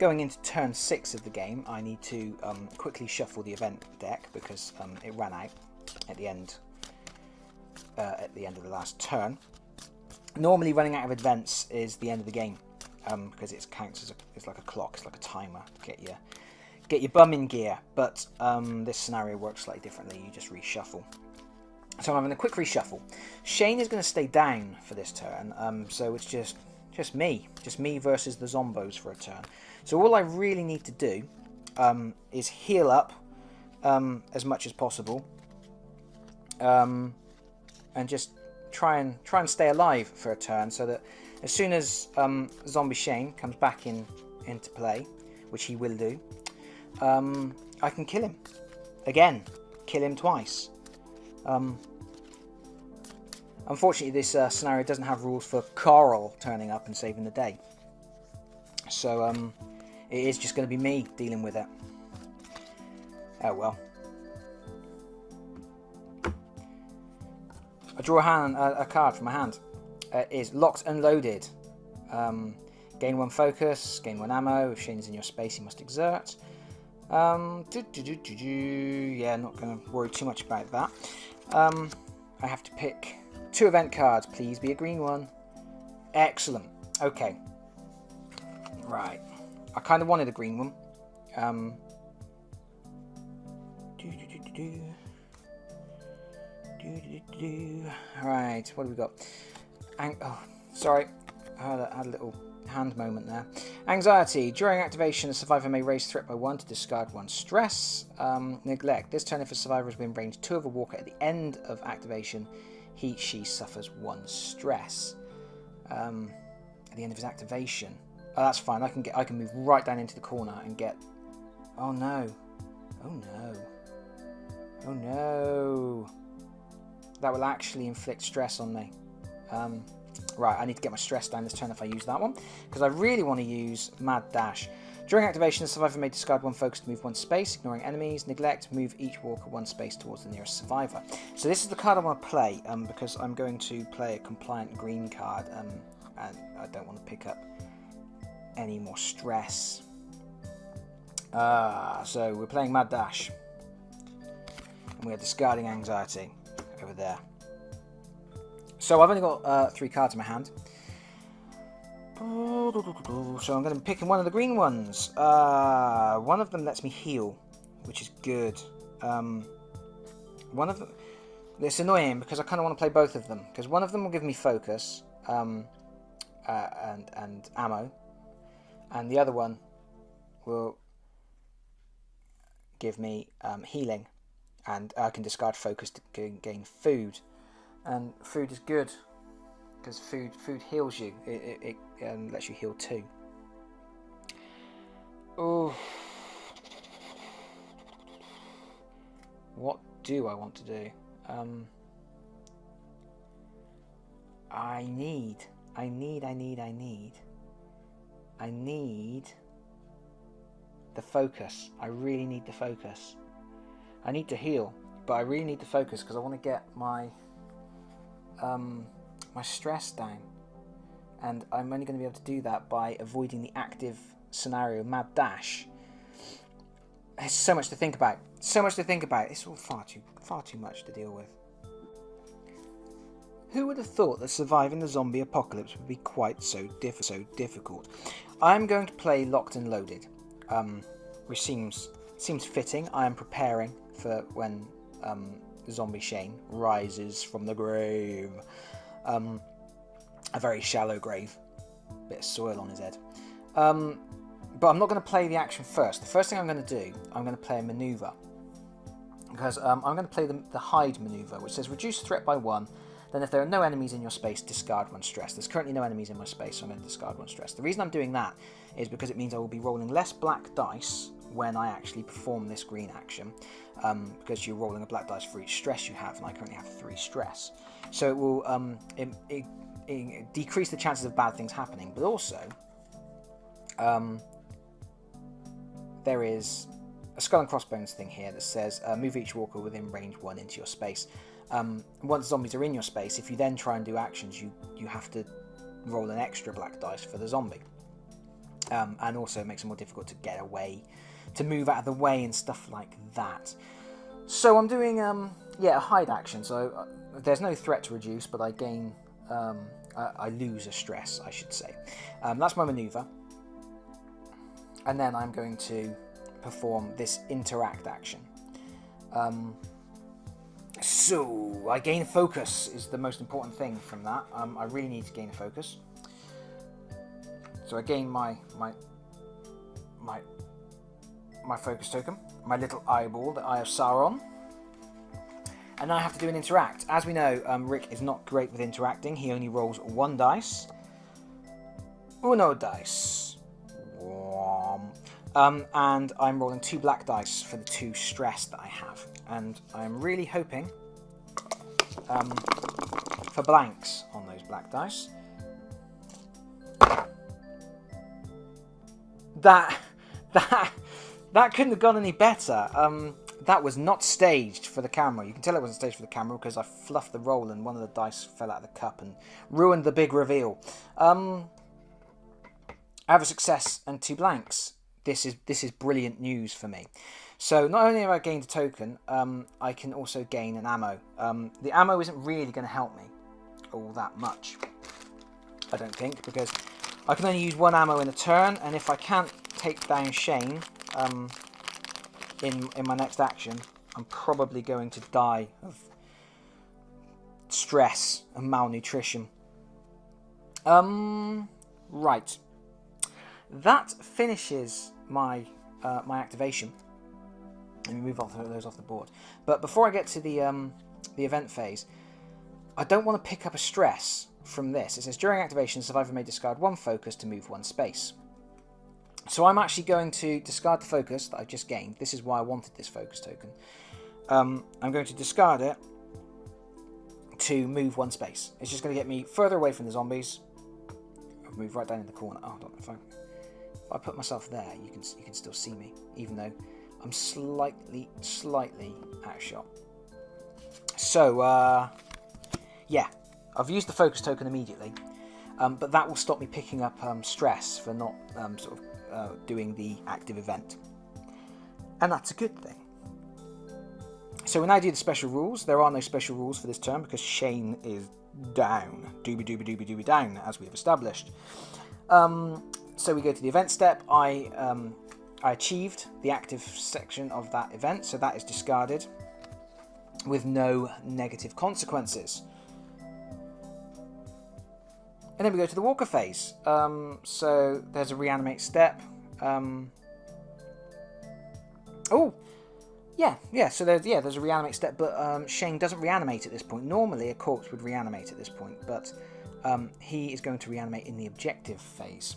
going into turn 6 of the game, I need to quickly shuffle the event deck because it ran out at the end of the last turn. Normally, running out of events is the end of the game because it counts as it's like a clock, it's like a timer to get your bum in gear. But this scenario works slightly differently. You just reshuffle. So I'm having a quick reshuffle. Shane is going to stay down for this turn, so it's just me versus the zombos for a turn. So all I really need to do is heal up as much as possible, and just try and stay alive for a turn, so that as soon as Zombie Shane comes back into play, which he will do, I can kill him again, kill him twice. Unfortunately, this scenario doesn't have rules for Carl turning up and saving the day. So it is just going to be me dealing with it. Oh well. I draw a card from my hand. It is Locked and Loaded. Gain 1 focus, gain 1 ammo. If Shane is in your space, he must exert. Yeah, not going to worry too much about that. I have to pick 2 event cards. Please be a green one. Excellent. Okay. Right. I kind of wanted a green one. Right. What have we got? Oh, sorry. I had a little hand moment there. Anxiety. During activation, the survivor may raise threat by 1 to discard 1 stress. Neglect. This turn, if a survivor has been range 2 of a walker at the end of activation, she suffers 1 stress. At the end of his activation. Oh, that's fine. I can move right down into the corner and get. Oh no! Oh no! Oh no! That will actually inflict stress on me. Right, I need to get my stress down this turn if I use that one, because I really want to use Mad Dash. During activation, the survivor may discard 1 focus to move 1 space, ignoring enemies. Neglect, move each walker 1 space towards the nearest survivor. So this is the card I want to play, because I'm going to play a compliant green card, and I don't want to pick up any more stress. So we're playing Mad Dash, and we're discarding Anxiety over there. So I've only got 3 cards in my hand. So I'm going to be picking one of the green ones. One of them lets me heal, which is good. One of them... It's annoying because I kind of want to play both of them. Because one of them will give me focus and ammo. And the other one will give me healing. And I can discard focus to gain food. And food is good, because food heals you. It lets you heal too. Oh, what do I want to do? I need the focus. I really need the focus. I need to heal, but I really need the focus because I want to get my stress down, and I'm only going to be able to do that by avoiding the active scenario Mad Dash. There's so much to think about. It's all far too much to deal with. Who would have thought that surviving the zombie apocalypse would be quite so difficult? I'm going to play Locked and Loaded, which seems fitting. I am preparing for when Zombie Shane rises from the grave. A very shallow grave. Bit of soil on his head. But I'm not going to play the action first. The first thing I'm going to do, I'm going to play a maneuver. Because I'm going to play the hide maneuver, which says reduce threat by 1. Then if there are no enemies in your space, discard 1 stress. There's currently no enemies in my space, so I'm going to discard 1 stress. The reason I'm doing that is because it means I will be rolling less black dice when I actually perform this green action, because you're rolling a black dice for each stress you have, and I currently have 3 stress. So it will decrease the chances of bad things happening, but also there is a skull and crossbones thing here that says move each walker within range 1 into your space. Once zombies are in your space, if you then try and do actions, you have to roll an extra black dice for the zombie. and also makes it more difficult to get away, to move out of the way and stuff like that. So I'm doing a hide action. So there's no threat to reduce, but I gain I lose a stress, I should say. That's my maneuver, and then I'm going to perform this interact action. So I gain focus is the most important thing from that. I really need to gain a focus. So I gain my focus token, my little eyeball, the Eye of Sauron. And now I have to do an interact. As we know, Rick is not great with interacting. He only rolls one dice. Uno dice. And I'm rolling 2 black dice for the 2 stress that I have. And I'm really hoping for blanks on those black dice. That couldn't have gone any better. That was not staged for the camera. You can tell it wasn't staged for the camera because I fluffed the roll and one of the dice fell out of the cup and ruined the big reveal. I have a success and 2 blanks. This is brilliant news for me. So not only have I gained a token, I can also gain an ammo. The ammo isn't really going to help me all that much, I don't think, because I can only use 1 ammo in a turn, and if I can't take down Shane in my next action, I'm probably going to die of stress and malnutrition. Right. That finishes my my activation. Let me move those off the board. But before I get to the event phase, I don't want to pick up a stress from this. It says during activation, survivor may discard 1 focus to move 1 space. So I'm actually going to discard the focus that I've just gained. This is why I wanted this focus token. I'm going to discard it to move 1 space. It's just going to get me further away from the zombies. I've moved right down in the corner. Oh, if I put myself there, you can still see me, even though I'm slightly out of shot. So, yeah, I've used the focus token immediately, but that will stop me picking up stress for not doing the active event, and that's a good thing. So when I do the special rules, there are no special rules for this turn because Shane is down, doobie down, as we have established. So we go to the event step. I achieved the active section of that event, so that is discarded with no negative consequences. And then we go to the walker phase. So there's a reanimate step. So there's a reanimate step, but Shane doesn't reanimate at this point. Normally a corpse would reanimate at this point, but he is going to reanimate in the objective phase.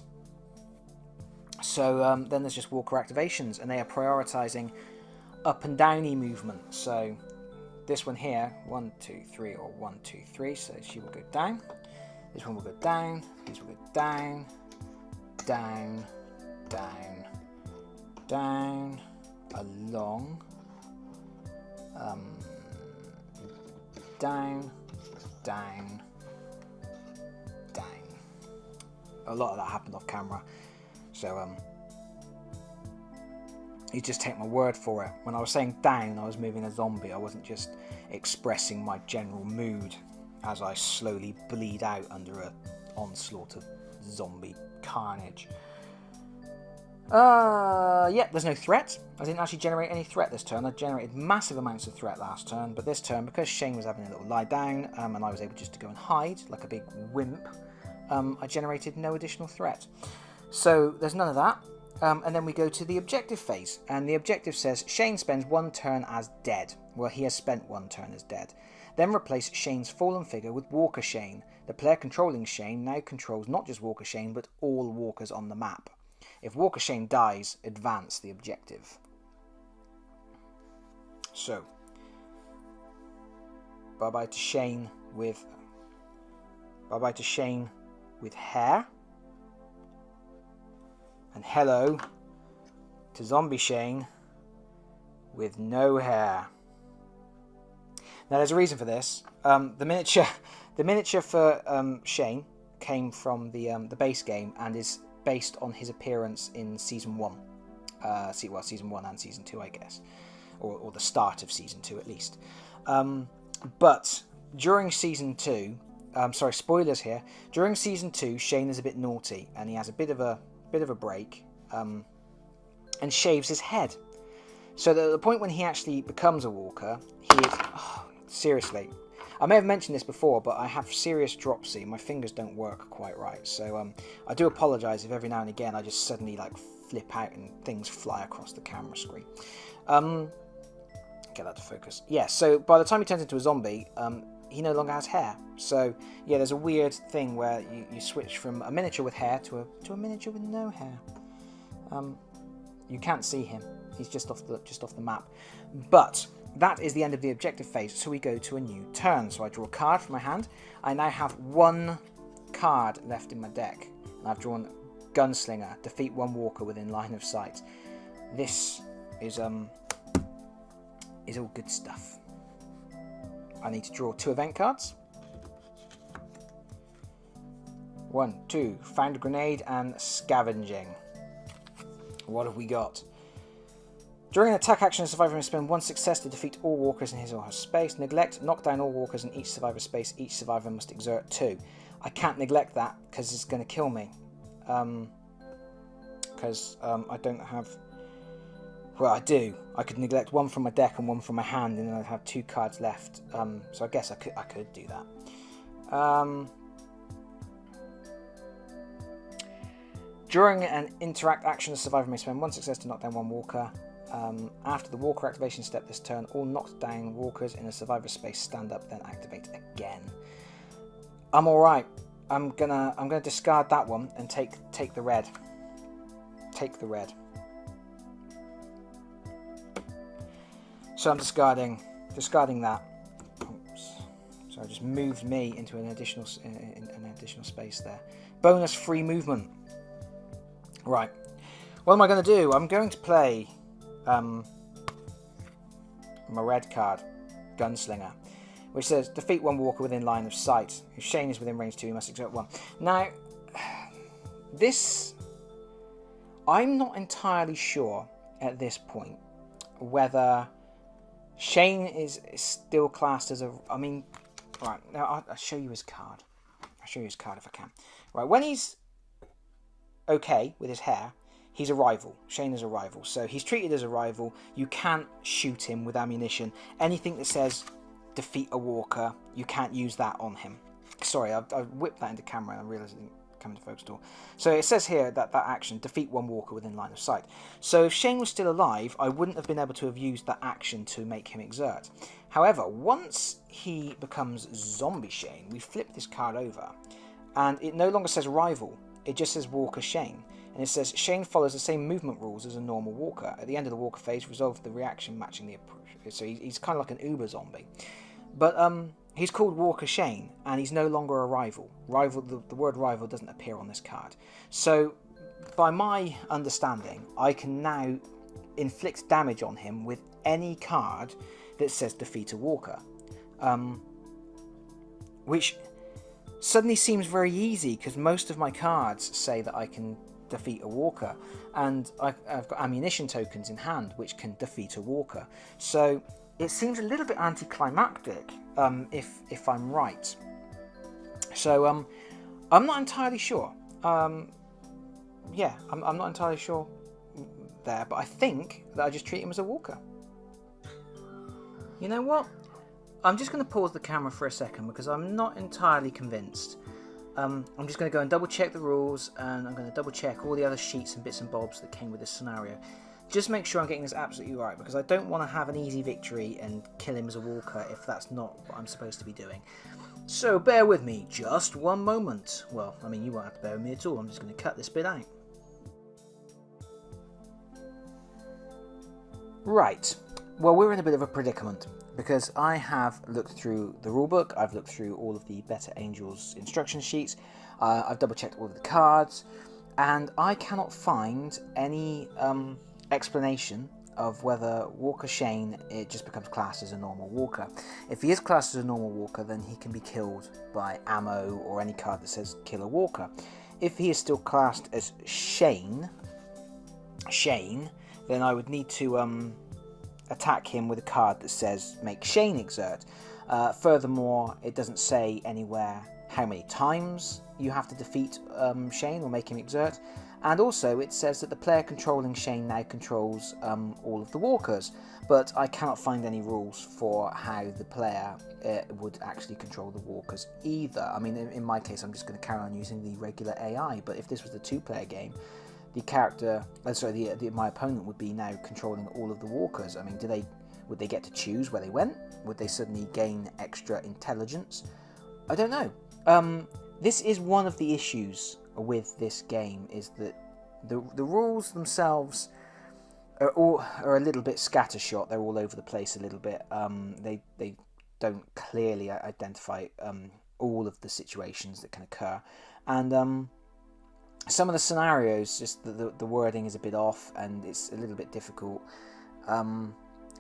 So then there's just walker activations, and they are prioritizing up and downy movement. So this one here, 1, 2, 3, or 1, 2, 3. So she will go down. This one will go down. These will go down, down, down, down, along, down, down, down. A lot of that happened off camera. So, you just take my word for it. When I was saying down, I was moving a zombie. I wasn't just expressing my general mood as I slowly bleed out under an onslaught of zombie carnage. There's no threat. I didn't actually generate any threat this turn. I generated massive amounts of threat last turn, but this turn, because Shane was having a little lie down, and I was able just to go and hide like a big wimp, I generated no additional threat. So there's none of that. And then we go to the objective phase, and the objective says Shane spends 1 turn as dead. Well, he has spent 1 turn as dead. Then replace Shane's fallen figure with Walker Shane. The player controlling Shane now controls not just Walker Shane, but all walkers on the map. If Walker Shane dies, advance the objective. So, bye-bye to Shane with hair. And hello to Zombie Shane with no hair. Now there's a reason for this. The miniature for Shane came from the base game and is based on his appearance in Season 1. Season 1 and Season 2, I guess. Or the start of Season 2, at least. But during Season 2... sorry, spoilers here. During Season 2, Shane is a bit naughty, and he has a bit of a break, and shaves his head. So that at the point when he actually becomes a walker, he is... Oh, seriously. I may have mentioned this before, but I have serious dropsy. My fingers don't work quite right. So I do apologise if every now and again I just suddenly like flip out and things fly across the camera screen. Get that to focus. Yeah, so by the time he turns into a zombie, he no longer has hair. So yeah, there's a weird thing where you switch from a miniature with hair to a miniature with no hair. You can't see him. He's just off the map. But that is the end of the objective phase, so we go to a new turn. So I draw a card from my hand. I now have one card left in my deck. And I've drawn Gunslinger, defeat one walker within line of sight. This is all good stuff. I need to draw 2 event cards. 1, 2, found a grenade and scavenging. What have we got? During an attack action, a survivor may spend 1 success to defeat all walkers in his or her space. Neglect, knock down all walkers in each survivor's space. Each survivor must exert 2. I can't neglect that because it's going to kill me. Because I don't have... Well, I do. I could neglect 1 from my deck and 1 from my hand, and then I'd have 2 cards left. So I guess I could do that. During an interact action, the survivor may spend 1 success to knock down 1 walker. After the walker activation step this turn, all knocked down walkers in a survivor space stand up, then activate again. I'm all right. I'm gonna discard that one and take the red. Take the red. So I'm discarding that. Oops. So I just moved me into an additional space there. Bonus free movement. Right. What am I going to do? I'm going to play my red card, Gunslinger, which says defeat 1 walker within line of sight. If Shane is within range 2, he must exert 1. Now, this... I'm not entirely sure at this point whether Shane is still classed as a... I mean, right, now I'll show you his card. I'll show you his card if I can. Right, when he's okay with his hair, he's a rival. Shane is a rival. So he's treated as a rival. You can't shoot him with ammunition. Anything that says defeat a walker, you can't use that on him. Sorry, I whipped that into camera and I realised it didn't come into focus at all. So it says here that action, defeat 1 walker within line of sight. So if Shane was still alive, I wouldn't have been able to have used that action to make him exert. However, once he becomes Zombie Shane, we flip this card over and it no longer says rival. It just says Walker Shane. And it says Shane follows the same movement rules as a normal walker. At the end of the walker phase, resolve the reaction matching the approach. So he's kind of like an uber zombie. But he's called Walker Shane, and he's no longer a rival. The word rival doesn't appear on this card. So by my understanding, I can now inflict damage on him with any card that says defeat a walker. Which suddenly seems very easy, because most of my cards say that I can defeat a walker, and I've got ammunition tokens in hand which can defeat a walker. So it seems a little bit anticlimactic, if I'm right. So I'm not entirely sure. I'm not entirely sure there, but I think that I just treat him as a walker. You know what? I'm just going to pause the camera for a second because I'm not entirely convinced. I'm just going to go and double check the rules, and I'm going to double check all the other sheets and bits and bobs that came with this scenario. Just make sure I'm getting this absolutely right, because I don't want to have an easy victory and kill him as a walker if that's not what I'm supposed to be doing. So bear with me just one moment. Well, I mean, you won't have to bear with me at all. I'm just going to cut this bit out. Right. Well, we're in a bit of a predicament, because I have looked through the rulebook, I've looked through all of the Better Angels instruction sheets, I've double checked all of the cards, and I cannot find any explanation of whether Walker Shane it just becomes classed as a normal walker. If he is classed as a normal walker, then he can be killed by ammo or any card that says kill a walker. if he is still classed as Shane, then I would need to attack him with a card that says make Shane exert. Furthermore, it doesn't say anywhere how many times you have to defeat Shane or make him exert. And also it says that the player controlling Shane now controls all of the walkers, but I cannot find any rules for how the player would actually control the walkers either. I mean, in my case, I'm just going to carry on using the regular AI, but if this was a two-player game, the character, my opponent would be now controlling all of the walkers. I mean, would they get to choose where they went? Would they suddenly gain extra intelligence? I don't know. This is one of the issues with this game, is that the rules themselves are a little bit scattershot. They're all over the place a little bit. They don't clearly identify all of the situations that can occur, and some of the scenarios, just the wording is a bit off, and it's a little bit difficult.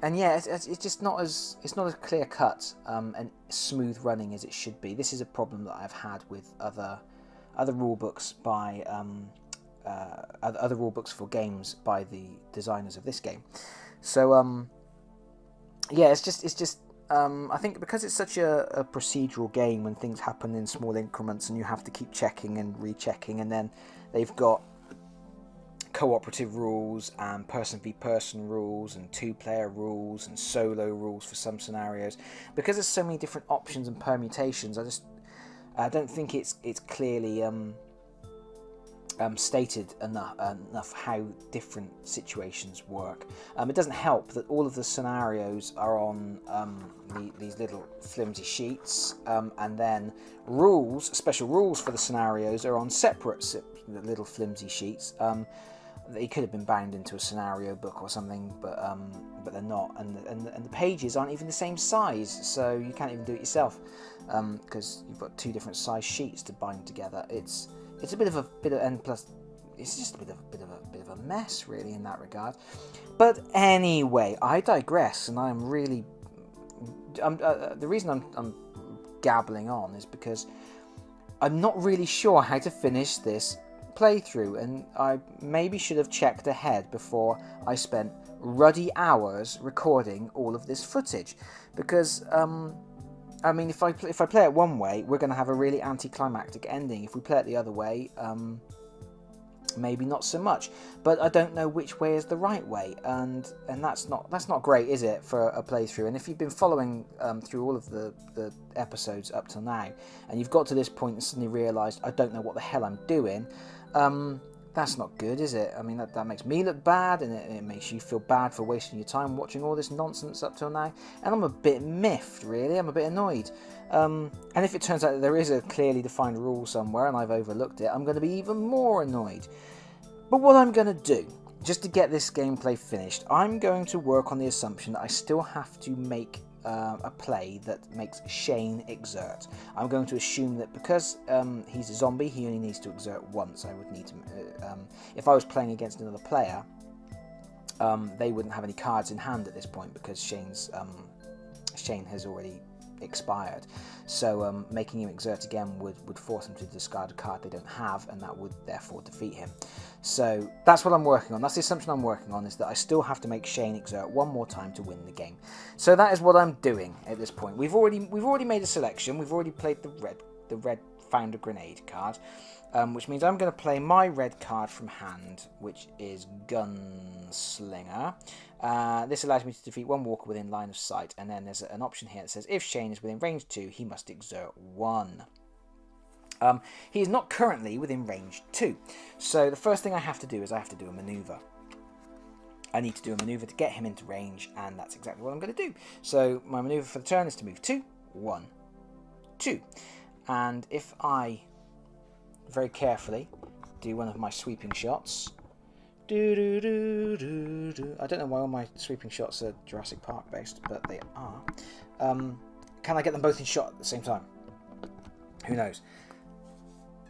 And yeah, it's just not as clear cut and smooth running as it should be. This is a problem that I've had with other rule books by other rule books for games by the designers of this game. So yeah, it's just I think because it's such a procedural game, when things happen in small increments and you have to keep checking and rechecking, and then they've got cooperative rules and person v person rules and two-player rules and solo rules for some scenarios. Because there's so many different options and permutations, I don't think it's clearly stated enough how different situations work. It doesn't help that all of the scenarios are on these little flimsy sheets, and then special rules for the scenarios are on separate little flimsy sheets. They could have been bound into a scenario book or something, but they're not, and the pages aren't even the same size, so you can't even do it yourself, because you've got two different size sheets to bind together. It's a bit of and plus it's just a bit of a mess, really, in that regard. But anyway, I digress, and I'm really the reason I'm gabbling on is because I'm not really sure how to finish this playthrough, and I maybe should have checked ahead before I spent ruddy hours recording all of this footage, because I mean, if I play it one way, we're going to have a really anticlimactic ending. If we play it the other way, maybe not so much. But I don't know which way is the right way, and that's not great, is it, for a playthrough? And if you've been following through all of the episodes up till now, and you've got to this point and suddenly realised I don't know what the hell I'm doing, that's not good, is it? I mean, that makes me look bad, and it makes you feel bad for wasting your time watching all this nonsense up till now. And I'm a bit miffed, really. I'm a bit annoyed. And if it turns out that there is a clearly defined rule somewhere and I've overlooked it, I'm going to be even more annoyed. But what I'm going to do, just to get this gameplay finished, I'm going to work on the assumption that I still have to make a play that makes Shane exert. I'm going to assume that because he's a zombie, he only needs to exert once. I would need to, if I was playing against another player, they wouldn't have any cards in hand at this point, because Shane has already expired. So making him exert again would force him to discard a card they don't have, and that would therefore defeat him. So that's what I'm working on. That's the assumption I'm working on, is that I still have to make Shane exert one more time to win the game. So that is what I'm doing at this point. We've already made a selection. We've already played the red found a grenade card, which means I'm going to play my red card from hand, which is Gunslinger. This allows me to defeat one walker within line of sight, and then there's an option here that says if Shane is within range 2, he must exert 1. He is not currently within range 2, so the first thing I have to do is I have to do a manoeuvre. I need to do a manoeuvre to get him into range, and that's exactly what I'm going to do. So my manoeuvre for the turn is to move 2, 1, 2. And if I very carefully do one of my sweeping shots, I don't know why all my sweeping shots are Jurassic Park based, but they are. Can I get them both in shot at the same time? Who knows?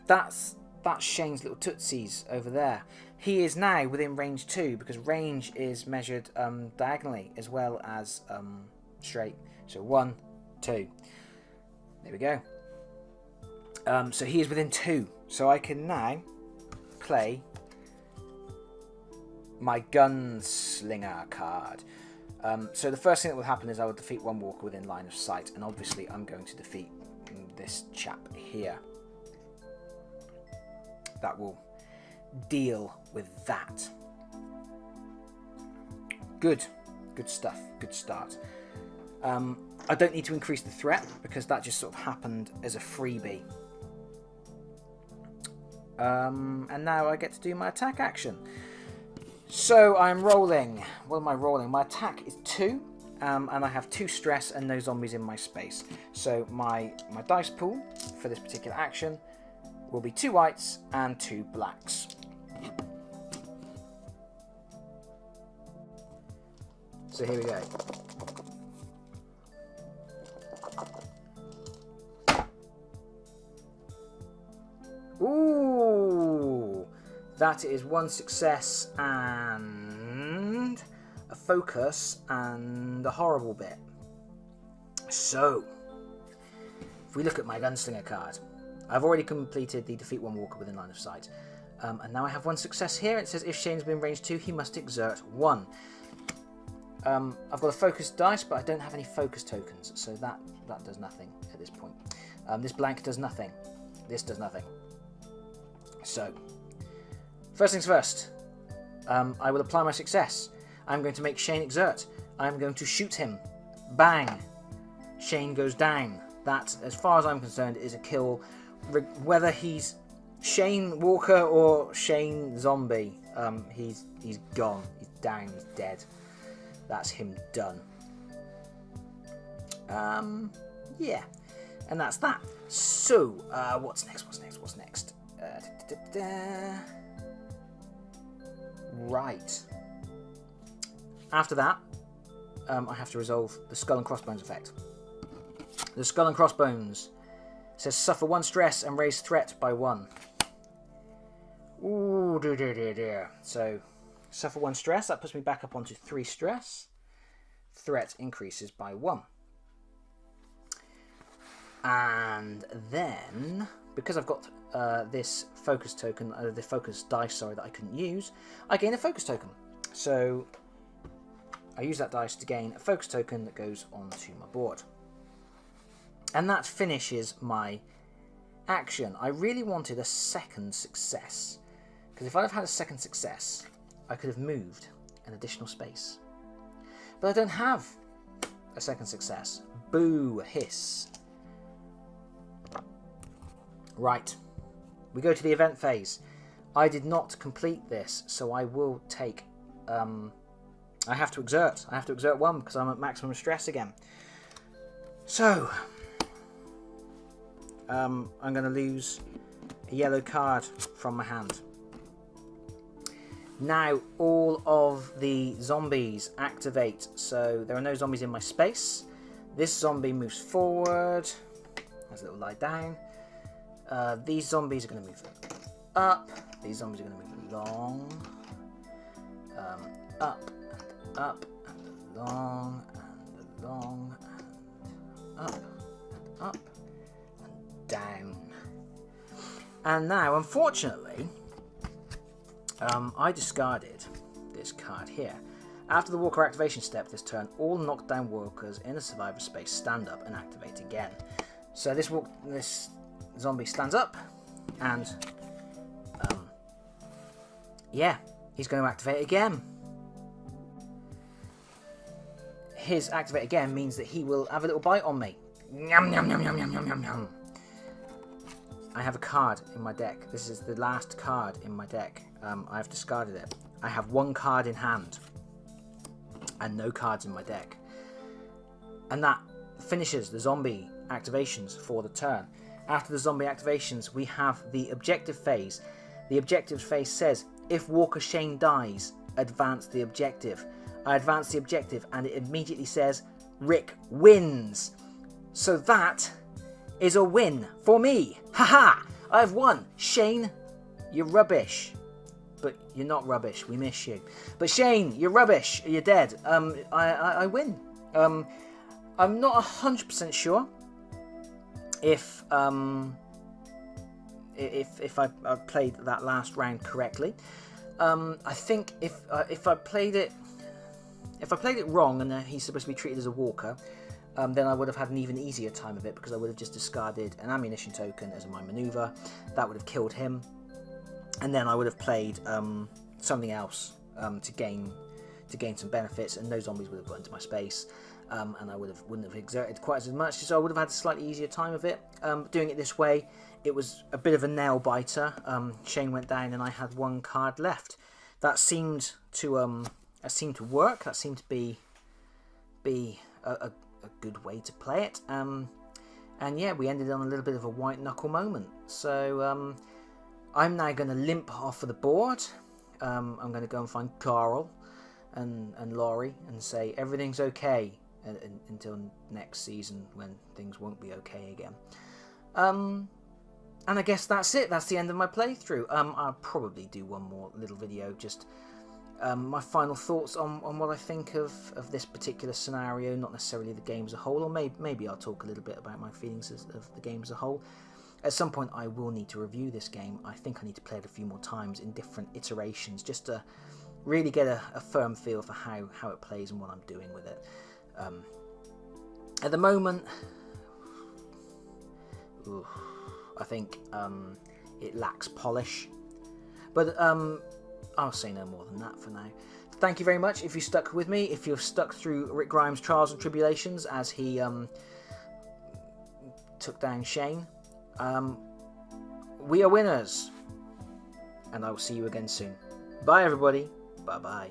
That's Shane's little tootsies over there. He is now within range 2, because range is measured diagonally as well as straight. So 1, 2. There we go. So he is within 2. So I can now play my Gunslinger card. So the first thing that will happen is I will defeat one walker within line of sight, and obviously I'm going to defeat this chap here. That will deal with that. Good stuff, good start. I don't need to increase the threat because that just sort of happened as a freebie. And now I get to do my attack action. So I'm rolling. What am I rolling? My attack is 2, and I have 2 stress and no zombies in my space. So my dice pool for this particular action will be 2 whites and 2 blacks. So here we go. Ooh! That is 1 success and a focus and a horrible bit. So, if we look at my Gunslinger card, I've already completed the defeat one walker within line of sight. And now I have 1 success here. It says if Shane's been range 2, he must exert 1. I've got a focus dice, but I don't have any focus tokens, so that does nothing at this point. This blank does nothing. This does nothing. So, first things first, I will apply my success. I'm going to make Shane exert. I'm going to shoot him. Bang! Shane goes down. That, as far as I'm concerned, is a kill. Whether he's Shane Walker or Shane Zombie, he's gone. He's down. He's dead. That's him done. Yeah, and that's that. So, what's next? Right. After that, I have to resolve the Skull and Crossbones effect. The Skull and Crossbones says suffer 1 stress and raise threat by 1. Ooh, dear. So, suffer 1 stress. That puts me back up onto 3 stress. Threat increases by 1. And then, because I've got this focus token, the focus dice, that I couldn't use, I gain a focus token. So I use that dice to gain a focus token that goes onto my board. And that finishes my action. I really wanted a second success, because if I'd have had a second success, I could have moved an additional space. But I don't have a second success. Boo, hiss. Right, we go to the event phase. I did not complete this, so I will take... I have to exert. 1 because I'm at maximum stress again. So, I'm going to lose a yellow card from my hand. Now, all of the zombies activate, so there are no zombies in my space. This zombie moves forward, has a little lie down. These zombies are going to move up. These zombies are going to move along. Up and up and along and along and up and up and down. And now, unfortunately, I discarded this card here. After the walker activation step this turn, all knocked down walkers in a survivor space stand up and activate again. So this zombie stands up, and yeah, he's going to activate again. His activate again means that he will have a little bite on me. Yum, yum, yum, yum, yum, yum, yum, yum. I have a card in my deck. This is the last card in my deck. I've discarded it. I have 1 card in hand and no cards in my deck. And that finishes the zombie activations for the turn. After the zombie activations, we have the objective phase. The objective phase says, if Walker Shane dies, advance the objective. I advance the objective and it immediately says, Rick wins. So that is a win for me. Haha! I've won. Shane, you're rubbish. But you're not rubbish. We miss you. But Shane, you're rubbish. You're dead. I win. I'm not 100% sure if if I played that last round correctly. I think if I played it wrong and he's supposed to be treated as a walker, then I would have had an even easier time of it, because I would have just discarded an ammunition token as my maneuver. That would have killed him, and then I would have played something else to gain some benefits, and those zombies would have got into my space, and I wouldn't have exerted quite as much, so I would have had a slightly easier time of it. Doing it this way, it was a bit of a nail biter. Shane went down and I had one card left. That seemed to work. That seemed to be a good way to play it. And yeah, we ended on a little bit of a white knuckle moment. So I'm now going to limp off of the board. I'm going to go and find Carl and Laurie and say everything's okay until next season, when things won't be okay again. And I guess that's it. That's the end of my playthrough. I'll probably do one more little video, just my final thoughts on what I think of this particular scenario, not necessarily the game as a whole, or maybe I'll talk a little bit about my feelings of the game as a whole. At some point I will need to review this game. I think I need to play it a few more times in different iterations, just to really get a firm feel for how it plays and what I'm doing with it. At the moment, I think it lacks polish, but I'll say no more than that for now. Thank you very much if you stuck with me, if you've stuck through Rick Grimes' trials and tribulations as he took down Shane. We are winners, and I will see you again soon. Bye everybody. Bye bye.